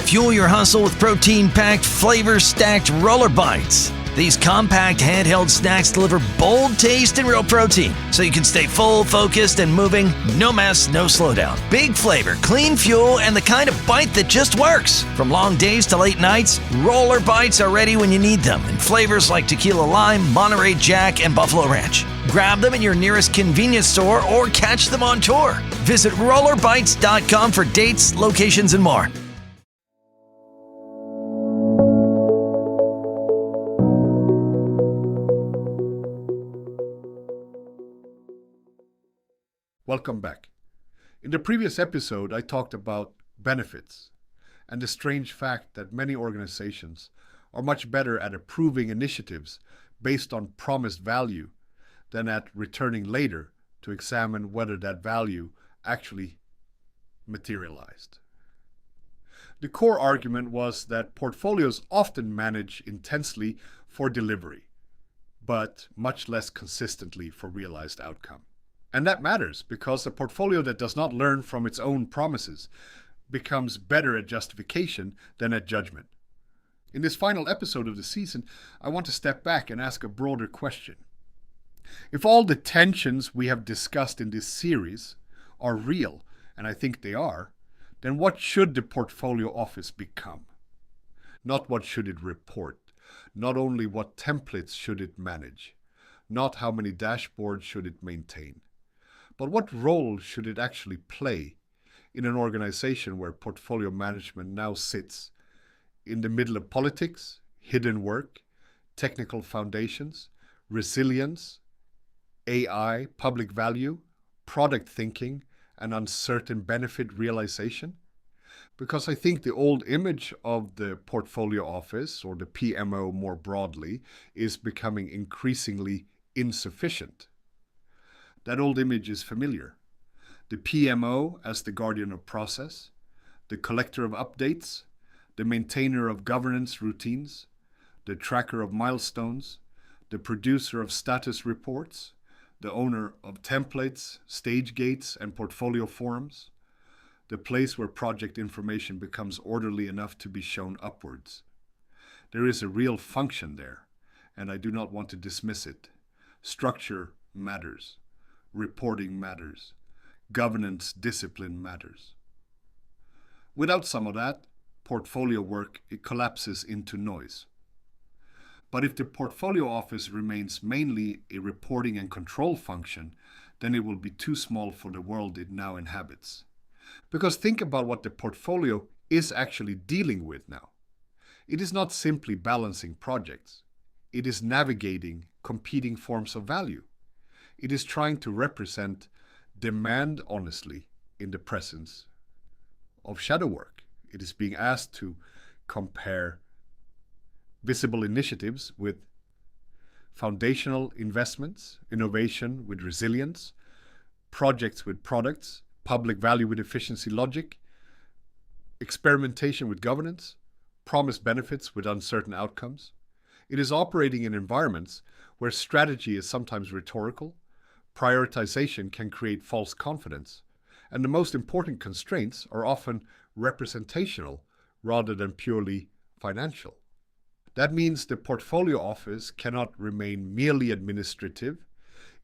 Fuel your hustle with protein-packed, flavor-stacked Roller Bites. These compact handheld snacks deliver bold taste and real protein, so you can stay full, focused, and moving. No mess, no slowdown. Big flavor, clean fuel, and the kind of bite that just works. From long days to late nights, Roller Bites are ready when you need them in flavors like Tequila Lime, Monterey Jack, and Buffalo Ranch. Grab them in your nearest convenience store or catch them on tour. Visit rollerbites.com for dates, locations, and more. Welcome back. In the previous episode, I talked about benefits and the strange fact that many organizations are much better at approving initiatives based on promised value than at returning later to examine whether that value actually materialized. The core argument was that portfolios often manage intensely for delivery, but much less consistently for realized outcome. And that matters because a portfolio that does not learn from its own promises becomes better at justification than at judgment. In this final episode of the season, I want to step back and ask a broader question. If all the tensions we have discussed in this series are real, and I think they are, then what should the portfolio office become? Not what should it report, not only what templates should it manage, not how many dashboards should it maintain, but what role should it actually play in an organization where portfolio management now sits in the middle of politics, hidden work, technical foundations, resilience, AI, public value, product thinking, and uncertain benefit realization? Because I think the old image of the portfolio office, or the PMO more broadly, is becoming increasingly insufficient. That old image is familiar. The PMO as the guardian of process, the collector of updates, the maintainer of governance routines, the tracker of milestones, the producer of status reports, the owner of templates, stage gates, and portfolio forums, the place where project information becomes orderly enough to be shown upwards. There is a real function there, and I do not want to dismiss it. Structure matters. Reporting matters. Governance discipline matters. Without some of that, portfolio work, it collapses into noise. But if the portfolio office remains mainly a reporting and control function, then it will be too small for the world it now inhabits. Because think about what the portfolio is actually dealing with now. It is not simply balancing projects. It is navigating competing forms of value. It is trying to represent demand honestly in the presence of shadow work. It is being asked to compare visible initiatives with foundational investments, innovation with resilience, projects with products, public value with efficiency logic, experimentation with governance, promised benefits with uncertain outcomes. It is operating in environments where strategy is sometimes rhetorical, prioritization can create false confidence, and the most important constraints are often representational rather than purely financial. That means the portfolio office cannot remain merely administrative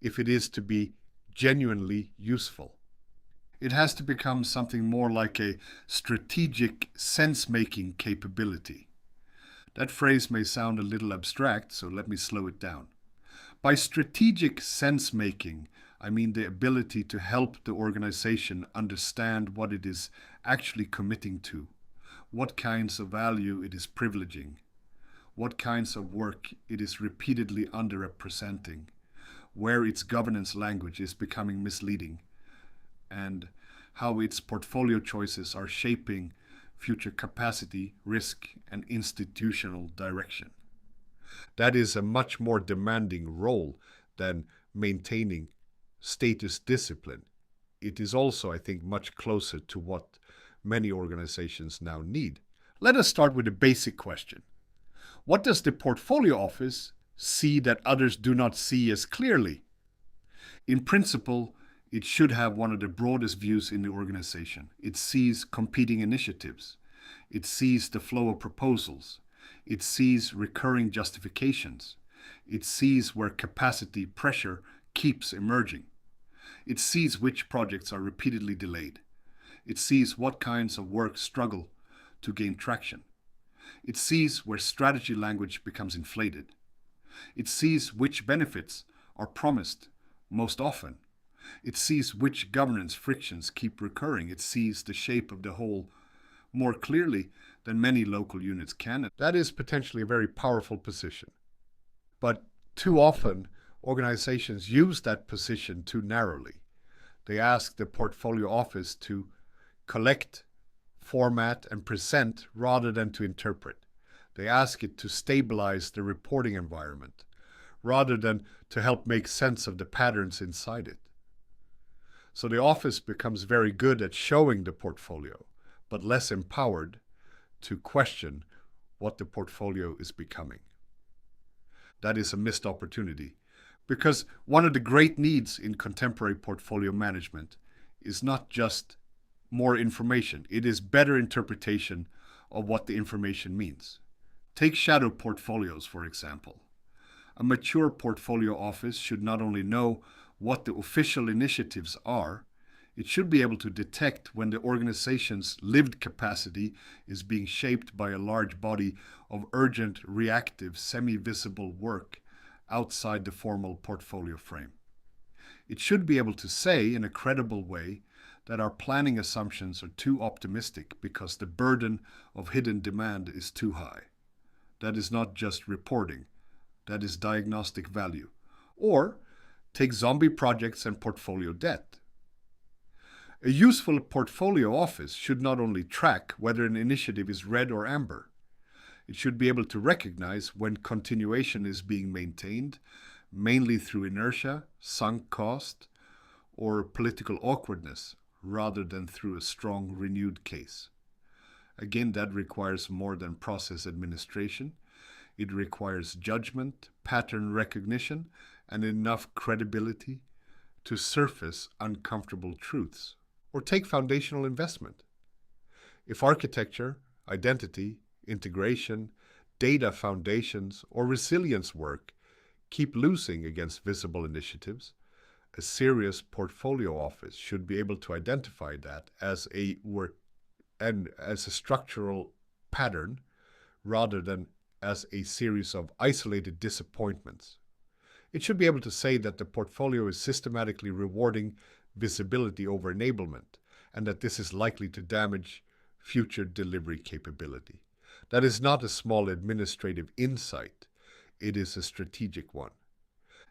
if it is to be genuinely useful. It has to become something more like a strategic sense-making capability. That phrase may sound a little abstract, so let me slow it down. By strategic sense-making, I mean the ability to help the organization understand what it is actually committing to, what kinds of value it is privileging, what kinds of work it is repeatedly underrepresenting, where its governance language is becoming misleading, and how its portfolio choices are shaping future capacity, risk, and institutional direction. That is a much more demanding role than maintaining status discipline. It is also, I think, much closer to what many organizations now need. Let us start with a basic question. What does the portfolio office see that others do not see as clearly? In principle, it should have one of the broadest views in the organization. It sees competing initiatives. It sees the flow of proposals. It sees recurring justifications. It sees where capacity pressure keeps emerging. It sees which projects are repeatedly delayed. It sees what kinds of work struggle to gain traction. It sees where strategy language becomes inflated. It sees which benefits are promised most often. It sees which governance frictions keep recurring. It sees the shape of the whole more clearly than many local units can. That is potentially a very powerful position. But too often, organizations use that position too narrowly. They ask the portfolio office to collect, format, and present rather than to interpret. They ask it to stabilize the reporting environment rather than to help make sense of the patterns inside it. So the office becomes very good at showing the portfolio, but less empowered to question what the portfolio is becoming. That is a missed opportunity, because one of the great needs in contemporary portfolio management is not just more information, it is better interpretation of what the information means. Take shadow portfolios, for example. A mature portfolio office should not only know what the official initiatives are, it should be able to detect when the organization's lived capacity is being shaped by a large body of urgent, reactive, semi-visible work outside the formal portfolio frame. It should be able to say in a credible way that our planning assumptions are too optimistic because the burden of hidden demand is too high. That is not just reporting, that is diagnostic value. Or take zombie projects and portfolio debt. A useful portfolio office should not only track whether an initiative is red or amber, it should be able to recognize when continuation is being maintained, mainly through inertia, sunk cost, or political awkwardness, rather than through a strong renewed case. Again, that requires more than process administration. It requires judgment, pattern recognition, and enough credibility to surface uncomfortable truths. Or take foundational investment. If architecture, identity, integration, data foundations, or resilience work keep losing against visible initiatives, a serious portfolio office should be able to identify that as a structural pattern rather than as a series of isolated disappointments. It should be able to say that the portfolio is systematically rewarding visibility over enablement, and that this is likely to damage future delivery capability. That is not a small administrative insight, it is a strategic one.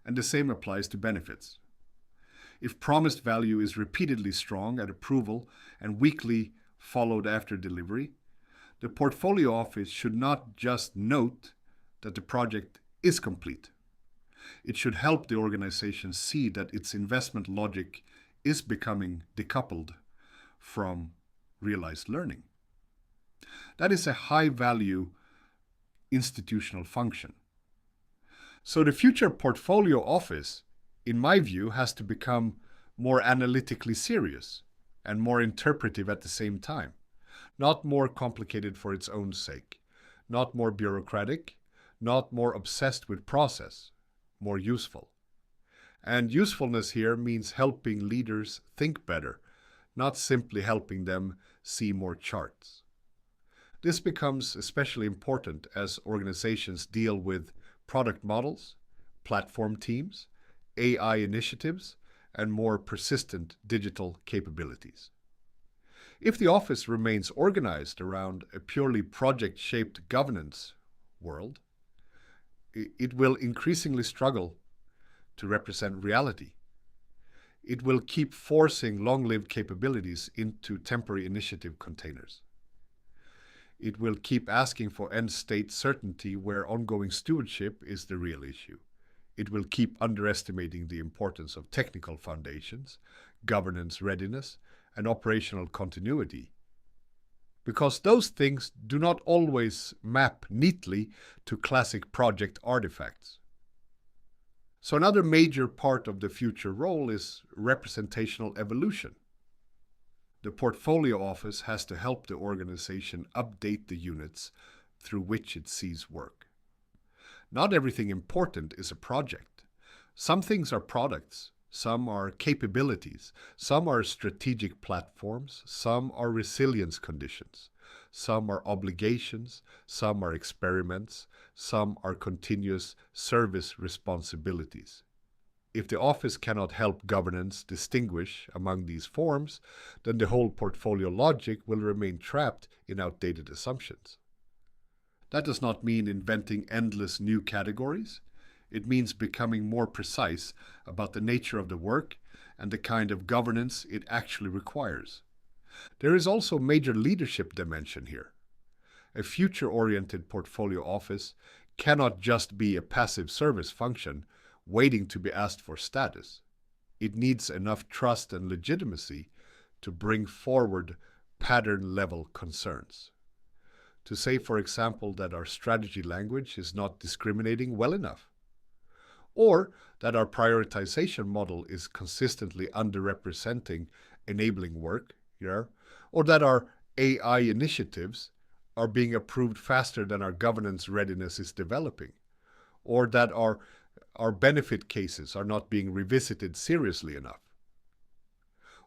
And the same applies to benefits. If promised value is repeatedly strong at approval and weakly followed after delivery, the portfolio office should not just note that the project is complete. It should help the organization see that its investment logic is becoming decoupled from realized learning. That is a high-value institutional function. So the future portfolio office, in my view, has to become more analytically serious and more interpretive at the same time. Not more complicated for its own sake, not more bureaucratic, not more obsessed with process, more useful. And usefulness here means helping leaders think better, not simply helping them see more charts. This becomes especially important as organizations deal with product models, platform teams, AI initiatives, and more persistent digital capabilities. If the office remains organized around a purely project-shaped governance world, it will increasingly struggle to represent reality. It will keep forcing long-lived capabilities into temporary initiative containers. It will keep asking for end-state certainty where ongoing stewardship is the real issue. It will keep underestimating the importance of technical foundations, governance readiness, and operational continuity. Because those things do not always map neatly to classic project artifacts. So another major part of the future role is representational evolution. The portfolio office has to help the organization update the units through which it sees work. Not everything important is a project. Some things are products, some are capabilities, some are strategic platforms, some are resilience conditions, some are obligations, some are experiments, some are continuous service responsibilities. If the office cannot help governance distinguish among these forms, then the whole portfolio logic will remain trapped in outdated assumptions. That does not mean inventing endless new categories. It means becoming more precise about the nature of the work and the kind of governance it actually requires. There is also a major leadership dimension here. A future-oriented portfolio office cannot just be a passive service function waiting to be asked for status. It needs enough trust and legitimacy to bring forward pattern-level concerns. To say, for example, that our strategy language is not discriminating well enough, or that our prioritization model is consistently underrepresenting enabling work, or that our AI initiatives are being approved faster than our governance readiness is developing, or that our benefit cases are not being revisited seriously enough,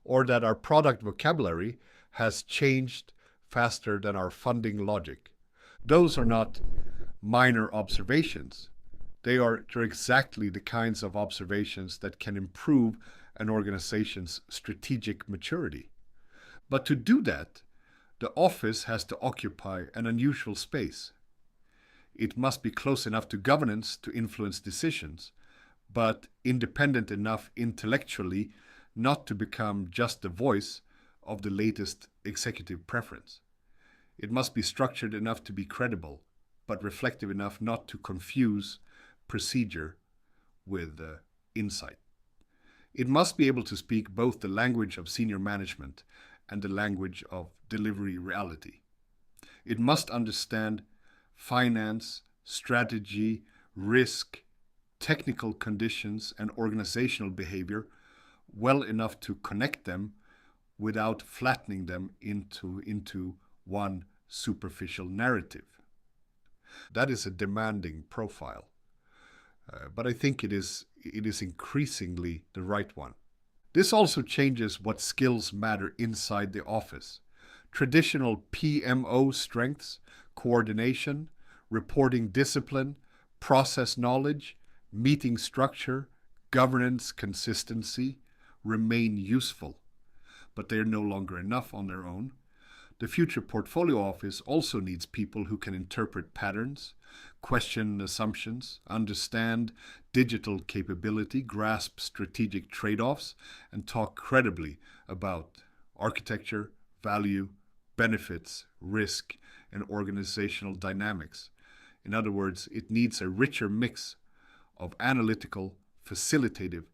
or that our product vocabulary has changed faster than our funding logic. Those are not minor observations. They're exactly the kinds of observations that can improve an organization's strategic maturity. But to do that, the office has to occupy an unusual space. It must be close enough to governance to influence decisions, but independent enough intellectually not to become just the voice of the latest executive preference. It must be structured enough to be credible, but reflective enough not to confuse procedure with insight. It must be able to speak both the language of senior management and the language of delivery reality. It must understand finance, strategy, risk, technical conditions, and organizational behavior well enough to connect them without flattening them into one superficial narrative. That is a demanding profile, but I think it is increasingly the right one. This also changes what skills matter inside the office. Traditional PMO strengths, coordination, reporting discipline, process knowledge, meeting structure, governance consistency remain useful, but they are no longer enough on their own. The future portfolio office also needs people who can interpret patterns, question assumptions, understand digital capability, grasp strategic trade-offs, and talk credibly about architecture, value, benefits, risk, and organizational dynamics. In other words, it needs a richer mix of analytical, facilitative,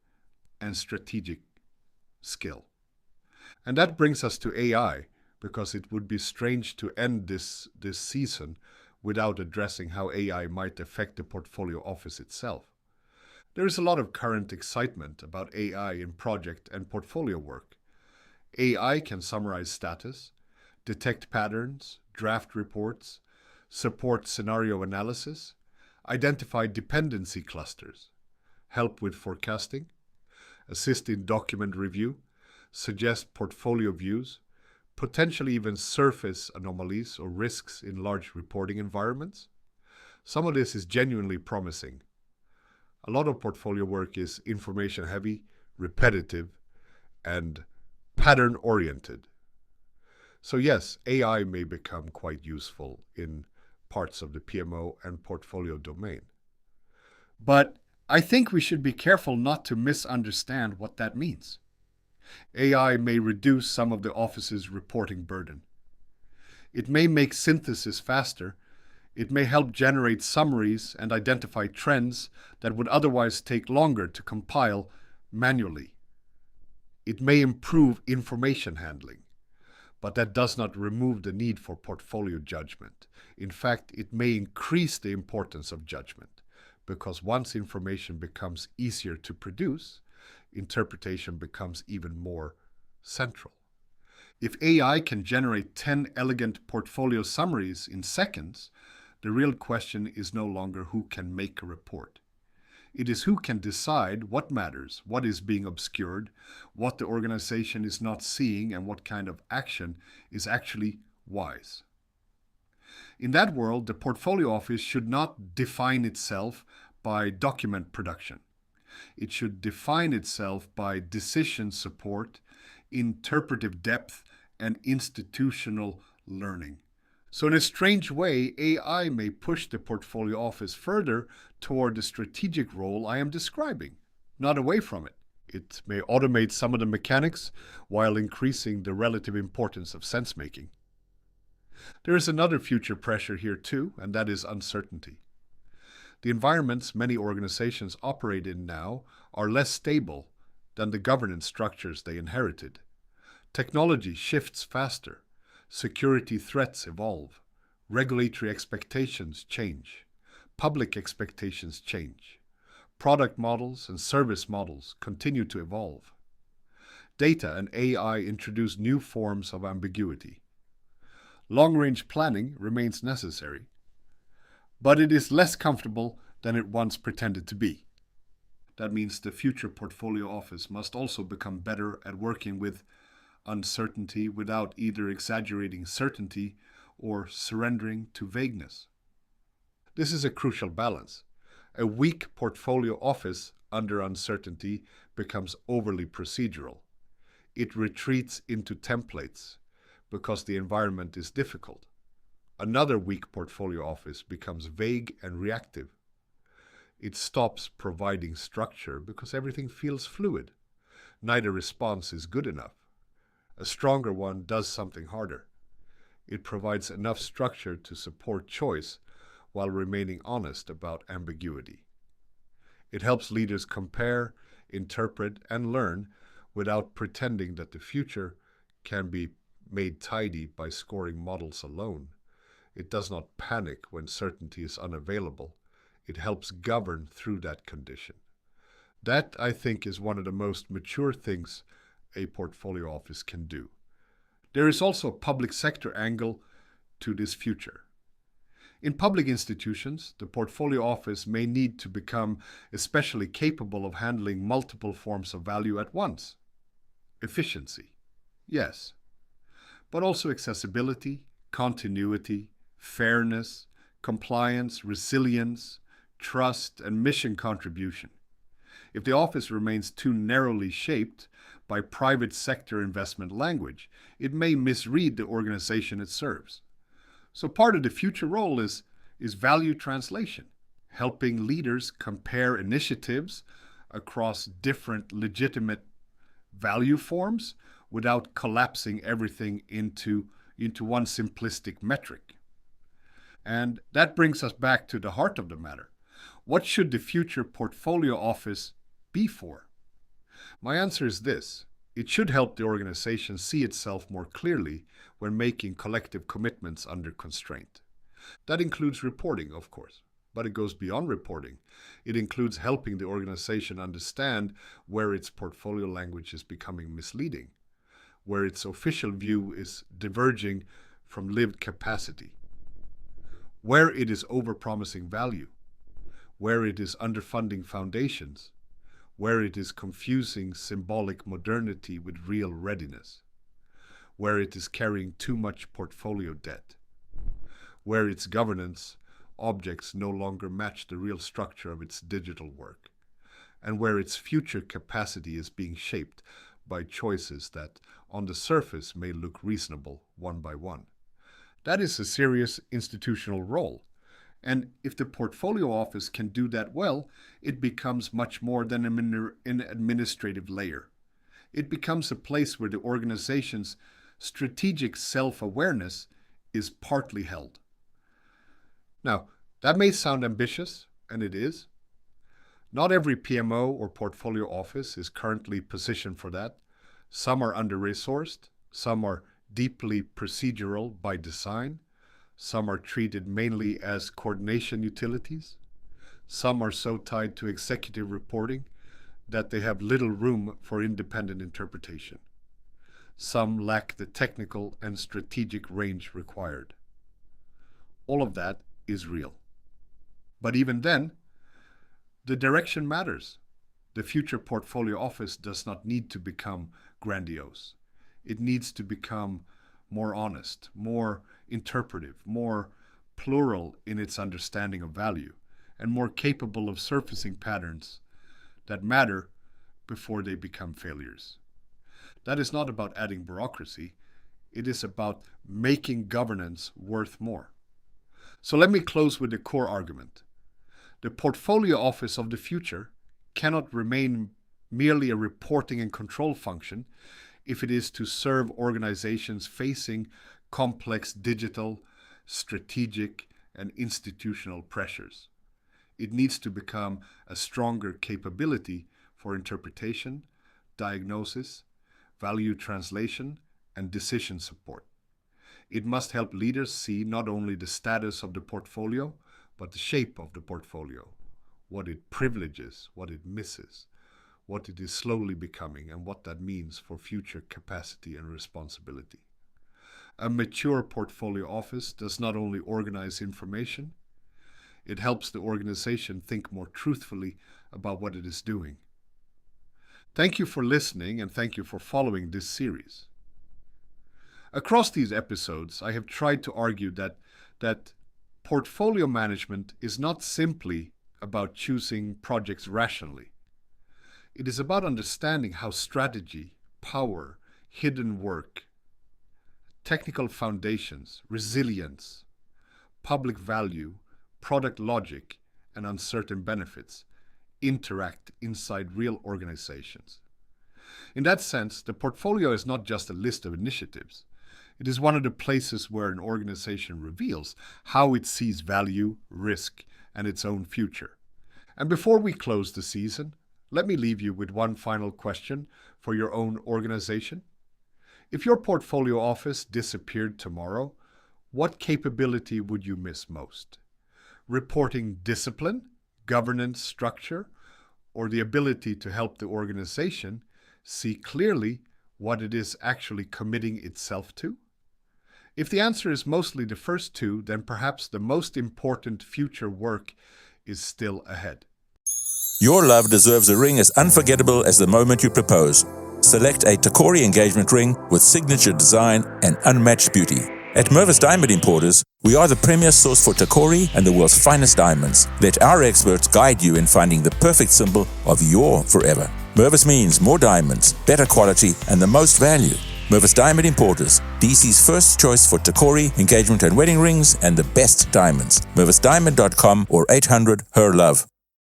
and strategic skill. And that brings us to AI, because it would be strange to end this season without addressing how AI might affect the portfolio office itself. There is a lot of current excitement about AI in project and portfolio work. AI can summarize status, detect patterns, draft reports, support scenario analysis, identify dependency clusters, help with forecasting, assist in document review, suggest portfolio views, potentially even surface anomalies or risks in large reporting environments. Some of this is genuinely promising. A lot of portfolio work is information heavy, repetitive, and pattern-oriented. So yes, AI may become quite useful in parts of the PMO and portfolio domain. But I think we should be careful not to misunderstand what that means. AI may reduce some of the office's reporting burden. It may make synthesis faster. It may help generate summaries and identify trends that would otherwise take longer to compile manually. It may improve information handling, but that does not remove the need for portfolio judgment. In fact, it may increase the importance of judgment, because once information becomes easier to produce, interpretation becomes even more central. If AI can generate 10 elegant portfolio summaries in seconds, the real question is no longer who can make a report. It is who can decide what matters, what is being obscured, what the organization is not seeing, and what kind of action is actually wise. In that world, the portfolio office should not define itself by document production. It should define itself by decision support, interpretive depth, and institutional learning. So in a strange way, AI may push the portfolio office further toward the strategic role I am describing, not away from it. It may automate some of the mechanics while increasing the relative importance of sense-making. There is another future pressure here too, and that is uncertainty. The environments many organizations operate in now are less stable than the governance structures they inherited. Technology shifts faster. Security threats evolve. Regulatory expectations change. Public expectations change. Product models and service models continue to evolve. Data and AI introduce new forms of ambiguity. Long-range planning remains necessary, but it is less comfortable than it once pretended to be. That means the future portfolio office must also become better at working with uncertainty without either exaggerating certainty or surrendering to vagueness. This is a crucial balance. A weak portfolio office under uncertainty becomes overly procedural. It retreats into templates because the environment is difficult. Another weak portfolio office becomes vague and reactive. It stops providing structure because everything feels fluid. Neither response is good enough. A stronger one does something harder. It provides enough structure to support choice while remaining honest about ambiguity. It helps leaders compare, interpret, and learn without pretending that the future can be made tidy by scoring models alone. It does not panic when certainty is unavailable. It helps govern through that condition. That, I think, is one of the most mature things a portfolio office can do. There is also a public sector angle to this future. In public institutions, the portfolio office may need to become especially capable of handling multiple forms of value at once. Efficiency, yes, but also accessibility, continuity, fairness, compliance, resilience, trust, and mission contribution. If the office remains too narrowly shaped by private sector investment language, it may misread the organization it serves. So part of the future role is value translation, helping leaders compare initiatives across different legitimate value forms without collapsing everything into one simplistic metric. And that brings us back to the heart of the matter. What should the future portfolio office be for? My answer is this. It should help the organization see itself more clearly when making collective commitments under constraint. That includes reporting, of course, but it goes beyond reporting. It includes helping the organization understand where its portfolio language is becoming misleading, where its official view is diverging from lived capacity, where it is overpromising value, where it is underfunding foundations, where it is confusing symbolic modernity with real readiness, where it is carrying too much portfolio debt, where its governance objects no longer match the real structure of its digital work, and where its future capacity is being shaped by choices that on the surface may look reasonable one by one. That is a serious institutional role. And if the portfolio office can do that well, it becomes much more than an administrative layer. It becomes a place where the organization's strategic self-awareness is partly held. Now, that may sound ambitious, and it is. Not every PMO or portfolio office is currently positioned for that. Some are under-resourced, some are deeply procedural by design, some are treated mainly as coordination utilities, some are so tied to executive reporting that they have little room for independent interpretation. Some lack the technical and strategic range required. All of that is real. But even then, the direction matters. The future portfolio office does not need to become grandiose. It needs to become more honest, more interpretive, more plural in its understanding of value, and more capable of surfacing patterns that matter before they become failures. That is not about adding bureaucracy. It is about making governance worth more. So let me close with the core argument. The portfolio office of the future cannot remain merely a reporting and control function if it is to serve organizations facing complex digital, strategic, and institutional pressures. It needs to become a stronger capability for interpretation, diagnosis, value translation, and decision support. It must help leaders see not only the status of the portfolio, but the shape of the portfolio, what it privileges, what it misses, what it is slowly becoming, and what that means for future capacity and responsibility. A mature portfolio office does not only organize information, it helps the organization think more truthfully about what it is doing. Thank you for listening, and thank you for following this series. Across these episodes, I have tried to argue that portfolio management is not simply about choosing projects rationally. It is about understanding how strategy, power, hidden work, technical foundations, resilience, public value, product logic, and uncertain benefits interact inside real organizations. In that sense, the portfolio is not just a list of initiatives. It is one of the places where an organization reveals how it sees value, risk, and its own future. And before we close the season, let me leave you with one final question for your own organization. If your portfolio office disappeared tomorrow, what capability would you miss most? Reporting discipline, governance structure, or the ability to help the organization see clearly what it is actually committing itself to? If the answer is mostly the first two, then perhaps the most important future work is still ahead. Your love deserves a ring as unforgettable as the moment you propose. Select a Tacori engagement ring with signature design and unmatched beauty. At Mervis Diamond Importers, we are the premier source for Tacori and the world's finest diamonds. Let our experts guide you in finding the perfect symbol of your forever. Mervis means more diamonds, better quality, and the most value. Mervis Diamond Importers, DC's first choice for Tacori, engagement and wedding rings, and the best diamonds. MervisDiamond.com or 800 HER LOVE.